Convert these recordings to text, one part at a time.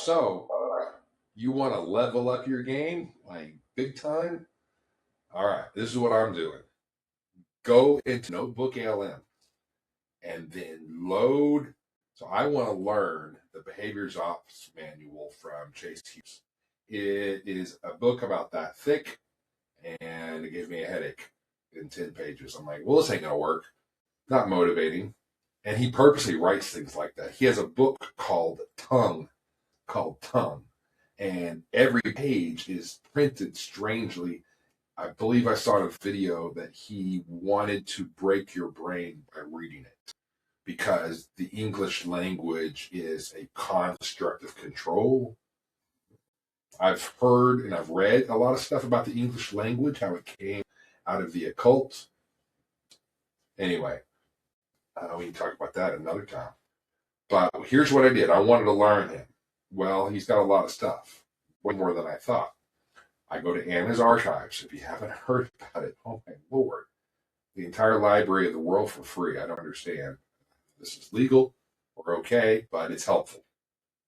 So, you want to level up your game, like big time? All right, this is what I'm doing. Go into NotebookLM and then load. So I want to learn the Behaviors Ops Manual from Chase Hughes. It is a book about that thick, and it gave me a headache in 10 pages. I'm like, well, this ain't going to work. Not motivating. And he purposely writes things like that. He has a book called Tongue, and every page is printed strangely. I believe I saw in a video that he wanted to break your brain by reading it because the English language is a construct of control. I've heard and I've read a lot of stuff about the English language, how it came out of the occult. Anyway, we can talk about that another time. But here's what I did. I wanted to learn him. Well, he's got a lot of stuff, way more than I thought. I go to Anna's Archives. If you haven't heard about it, oh my Lord. The entire library of the world for free. I don't understand. This is legal or okay, but it's helpful.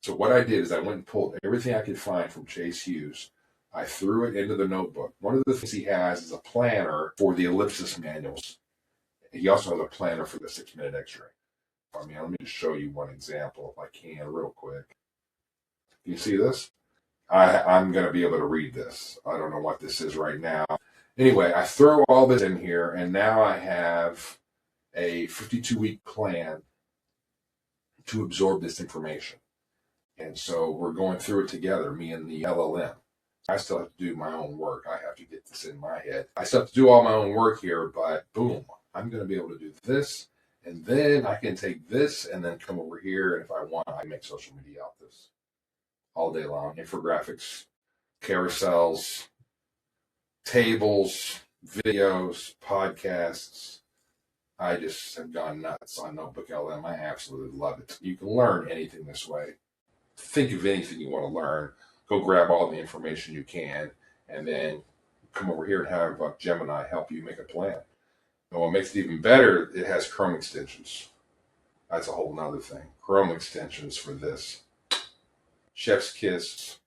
So what I did is I went and pulled everything I could find from Chase Hughes. I threw it into the notebook. One of the things he has is a planner for the Ellipsis manuals. He also has a planner for the 6-minute X-ray. Let me just show you one example if I can real quick. You see this? I'm going to be able to read this. I don't know what this is right now. Anyway, I throw all this in here, and now I have a 52-week plan to absorb this information. And so we're going through it together, me and the LLM. I still have to do my own work. I have to get this in my head. I still have to do all my own work here, but boom, I'm going to be able to do this. And then I can take this and then come over here. And if I want, I can make social media out of this all day long. Infographics, carousels, tables, videos, podcasts. I just have gone nuts on NotebookLM. I absolutely love it. You can learn anything this way. Think of anything you want to learn. Go grab all the information you can, and then come over here and have Gemini help you make a plan. And what makes it even better, it has Chrome extensions. That's a whole nother thing. Chrome extensions for this. Chef's kiss.